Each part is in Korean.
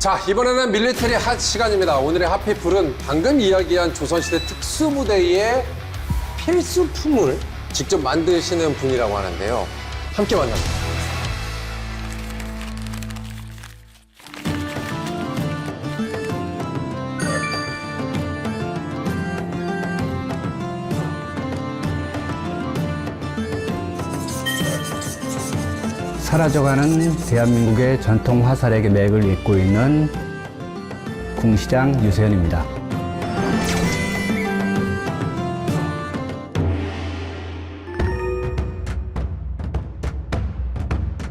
자, 이번에는 밀리터리 핫 시간입니다. 오늘의 핫피플은 방금 이야기한 조선시대 특수부대의 필수품을 직접 만드시는 분이라고 하는데요. 함께 만나보죠. 사라져가는 대한민국의 전통 화살에게 맥을 잇고 있는 궁시장 유세현입니다.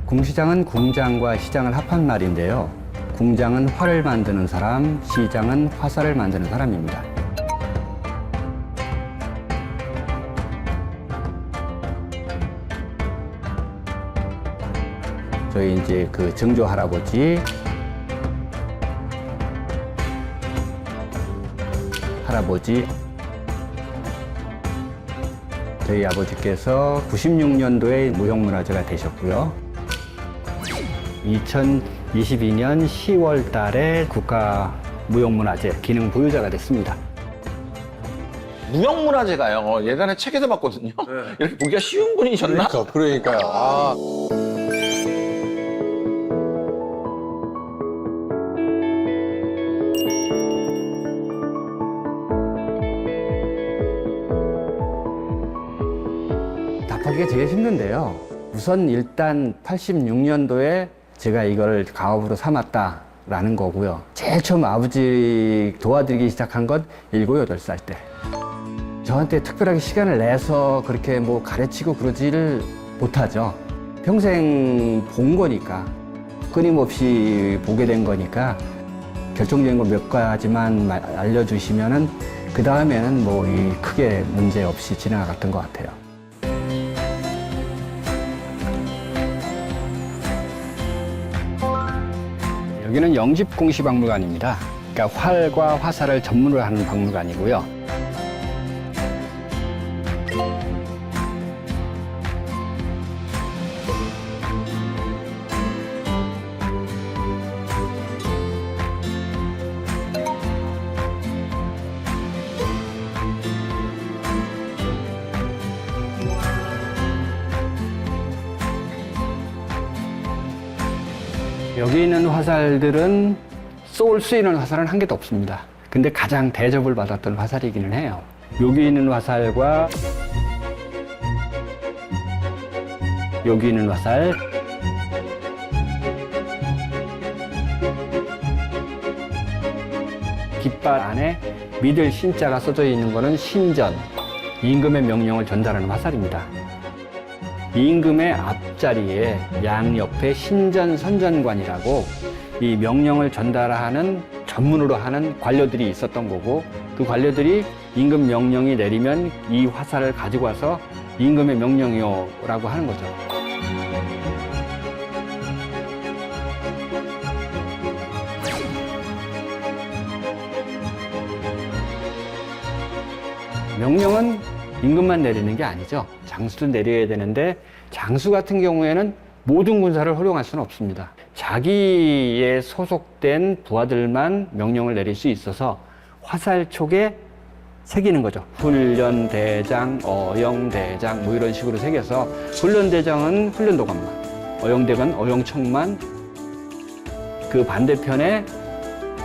궁시장은 궁장과 시장을 합한 말인데요. 궁장은 활을 만드는 사람, 시장은 화살을 만드는 사람입니다. 저희 이제 그 증조 할아버지, 저희 아버지께서 96년도에 무형문화재가 되셨고요. 2022년 10월 달에 국가 무형문화재 기능 부여자가 됐습니다. 무형문화재가요. 예전에 책에서 봤거든요. 이렇게 보기가 쉬운 분이셨나? 그러니까요. 아. 답하기가 되게 힘든데요. 우선 일단 86년도에 제가 이걸 가업으로 삼았다라는 거고요. 제일 처음 아버지 도와드리기 시작한 건 7, 8살 때. 저한테 특별하게 시간을 내서 그렇게 뭐 가르치고 그러지를 못하죠. 평생 본 거니까, 끊임없이 보게 된 거니까 결정적인 거 몇 가지만 알려주시면은 그 다음에는 뭐 크게 문제 없이 지나갔던 것 같아요. 여기는 영집공시박물관입니다. 그러니까 활과 화살을 전문으로 하는 박물관이고요. 여기 있는 화살들은 쏠 수 있는 화살은 한 개도 없습니다. 근데 가장 대접을 받았던 화살이기는 해요. 여기 있는 화살과 여기 있는 화살, 깃발 안에 믿을 신자가 써져 있는 거는 신전, 임금의 명령을 전달하는 화살입니다. 임금의 앞자리에 양옆에 신전선전관이라고 이 명령을 전달하는 전문으로 하는 관료들이 있었던 거고, 그 관료들이 임금 명령이 내리면 이 화살을 가지고 와서 임금의 명령이요라고 하는 거죠. 명령은 임금만 내리는 게 아니죠. 장수도 내려야 되는데, 장수 같은 경우에는 모든 군사를 허용할 수는 없습니다. 자기의 소속된 부하들만 명령을 내릴 수 있어서 화살촉에 새기는 거죠. 훈련대장, 어영대장 뭐 이런 식으로 새겨서, 훈련대장은 훈련도관만, 어영대장은 어영청만, 그 반대편에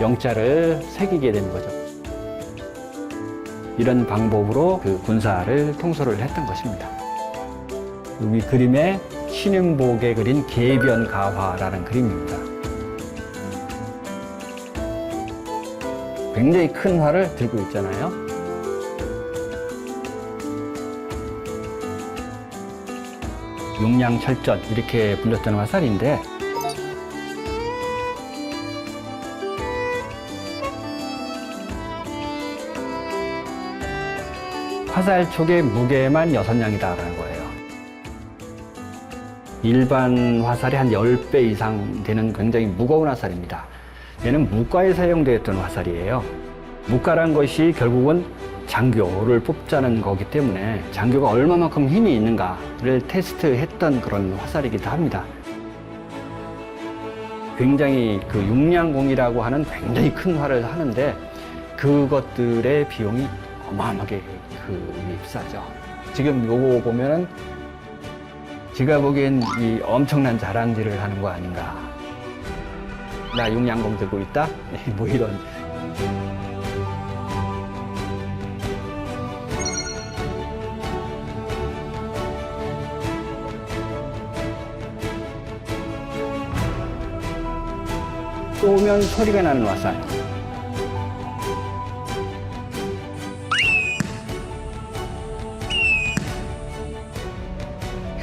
영자를 새기게 되는 거죠. 이런 방법으로 그 군사를 통솔을 했던 것입니다. 여기 그림에 신윤복에 그린 계변가화라는 그림입니다. 굉장히 큰 활을 들고 있잖아요. 용량철전 이렇게 불렸던 화살인데, 화살촉의 무게만 6냥이다라는 거예요. 일반 화살이 한 10배 이상 되는 굉장히 무거운 화살입니다. 얘는 무과에 사용되었던 화살이에요. 무과란 것이 결국은 장교를 뽑자는 거기 때문에 장교가 얼마만큼 힘이 있는가를 테스트했던 그런 화살이기도 합니다. 굉장히 그 육량공이라고 하는 굉장히 큰 활을 하는데 그것들의 비용이 어마어마하게 비싸죠. 지금 요거 보면은 제가 보기엔 이 엄청난 자랑질을 하는 거 아닌가. 나 육량공 들고 있다? 뭐 이런. 쏘면 소리가 나는 화살.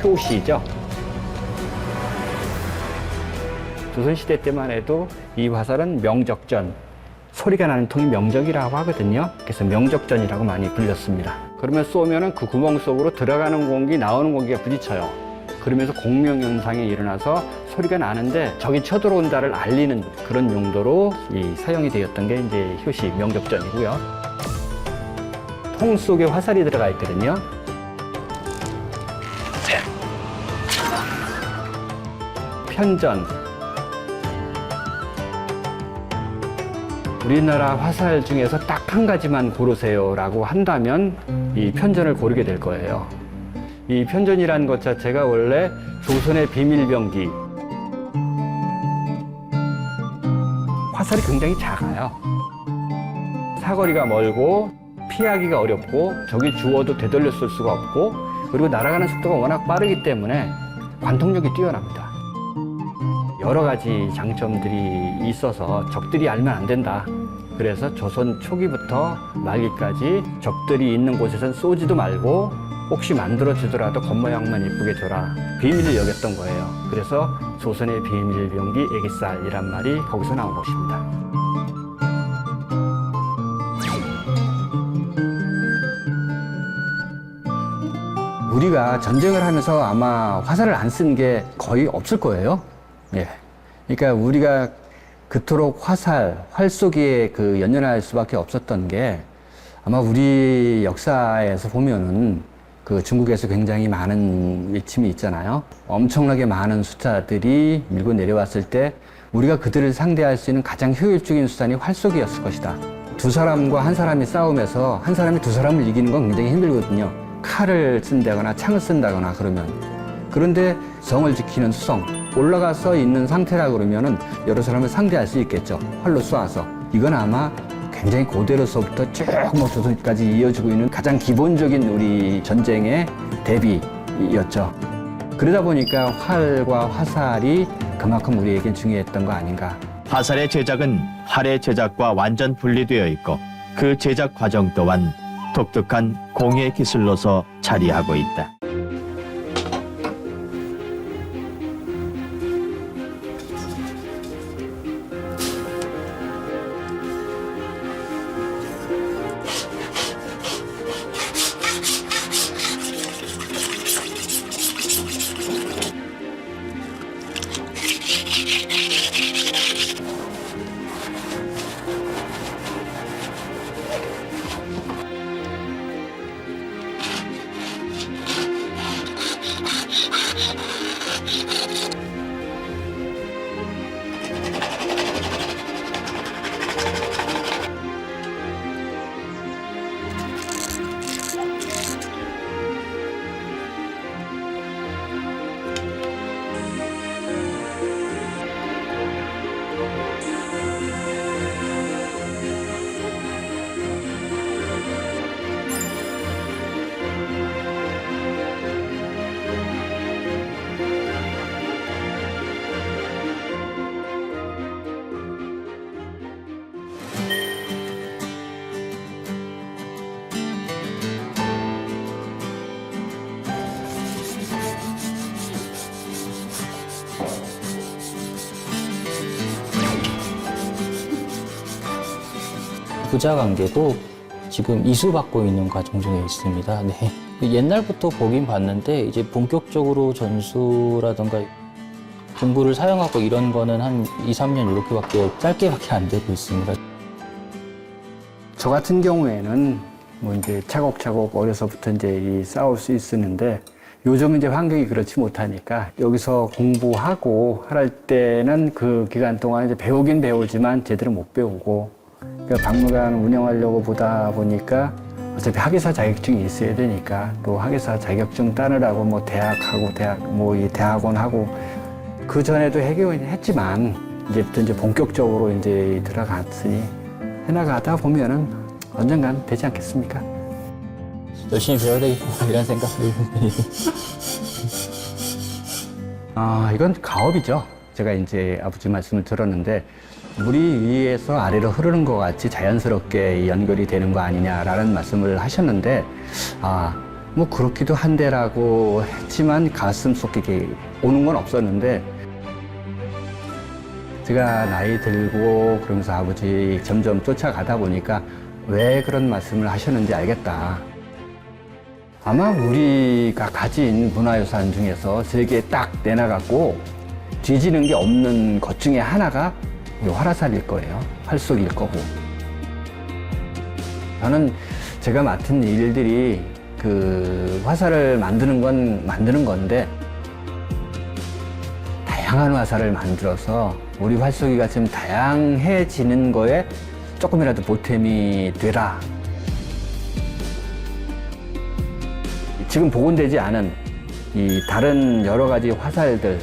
효시죠. 조선시대 때만 해도 이 화살은 명적전, 소리가 나는 통이 명적이라고 하거든요. 그래서 명적전이라고 많이 불렸습니다. 그러면 쏘면은 그 구멍 속으로 들어가는 공기, 나오는 공기가 부딪혀요. 그러면서 공명현상이 일어나서 소리가 나는데 적이 쳐들어온다를 알리는 그런 용도로 사용이 되었던 게 이제 효시 명적전이고요. 통 속에 화살이 들어가 있거든요. 편전. 우리나라 화살 중에서 딱 한 가지만 고르세요라고 한다면 이 편전을 고르게 될 거예요. 이 편전이라는 것 자체가 원래 조선의 비밀병기. 화살이 굉장히 작아요. 사거리가 멀고 피하기가 어렵고 적이 주워도 되돌려 쏠 수가 없고 그리고 날아가는 속도가 워낙 빠르기 때문에 관통력이 뛰어납니다. 여러 가지 장점들이 있어서 적들이 알면 안 된다. 그래서 조선 초기부터 말기까지 적들이 있는 곳에선 쏘지도 말고 혹시 만들어주더라도 겉모양만 이쁘게 줘라. 비밀을 여겼던 거예요. 그래서 조선의 비밀병기 애기살이란 말이 거기서 나온 것입니다. 우리가 전쟁을 하면서 아마 화살을 안 쓴 게 거의 없을 거예요. 예. 그러니까 우리가 그토록 활 쏘기에 연연할 수밖에 없었던 게 아마 우리 역사에서 보면은 중국에서 굉장히 많은 일침이 있잖아요. 엄청나게 많은 숫자들이 밀고 내려왔을 때 우리가 그들을 상대할 수 있는 가장 효율적인 수단이 활쏘기였을 것이다. 두 사람과 한 사람이 싸움에서 한 사람이 두 사람을 이기는 건 굉장히 힘들거든요. 칼을 쓴다거나 창을 쓴다거나 그러면. 그런데 성을 지키는 수성, 올라가서 있는 상태라 그러면은 여러 사람을 상대할 수 있겠죠. 활로 쏘아서. 이건 아마 굉장히 고대로서부터 쭉 조선까지 이어지고 있는 가장 기본적인 우리 전쟁의 대비였죠. 그러다 보니까 활과 화살이 그만큼 우리에겐 중요했던 거 아닌가. 화살의 제작은 활의 제작과 완전 분리되어 있고 그 제작 과정 또한 독특한 공예 기술로서 자리하고 있다. 부자 관계도 지금 이수받고 있는 과정 중에 있습니다. 네. 옛날부터 보긴 봤는데 이제 본격적으로 전수라던가 공구를 사용하고 이런 거는 한 2, 3년 이렇게밖에 짧게밖에 안 되고 있습니다. 저 같은 경우에는 뭐 이제 차곡차곡 어려서부터 이제 싸울 수 있었는데 요즘 이제 환경이 그렇지 못하니까 여기서 공부하고 할 때는 그 기간 동안 이제 배우긴 배우지만 제대로 못 배우고, 그러니까 박물관 운영하려고 보다 보니까 어차피 학예사 자격증이 있어야 되니까 또 학예사 자격증 따느라고 뭐 대학하고 이 대학원하고 그 전에도 했지만 이제부터 이제 본격적으로 이제 들어갔으니 해나가다 보면은 언젠간 되지 않겠습니까? 열심히 배워야 되겠다 이런 생각이. 이건 가업이죠. 제가 이제 아버지 말씀을 들었는데 물이 위에서 아래로 흐르는 것 같이 자연스럽게 연결이 되는 거 아니냐라는 말씀을 하셨는데, 뭐 그렇기도 한데라고 했지만 가슴 속에 오는 건 없었는데, 제가 나이 들고 그러면서 아버지 점점 쫓아가다 보니까 왜 그런 말씀을 하셨는지 알겠다. 아마 우리가 가진 문화유산 중에서 세계에 딱 내놔갖고 뒤지는 게 없는 것 중에 하나가 이 화라살일 거예요. 활속일 거고. 저는 제가 맡은 일들이 그 화살을 만드는 건 만드는 건데, 다양한 화살을 만들어서 우리 활쏘기가 좀 다양해지는 거에 조금이라도 보탬이 되라. 지금 복원되지 않은 이 다른 여러 가지 화살들을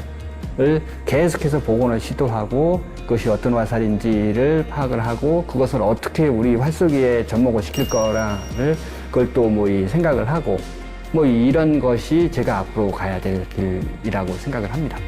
계속해서 복원을 시도하고, 그것이 어떤 화살인지를 파악을 하고, 그것을 어떻게 우리 활쏘기에 접목을 시킬 거라를 그걸 또 뭐 이 생각을 하고, 뭐 이런 것이 제가 앞으로 가야 될 길이라고 생각을 합니다.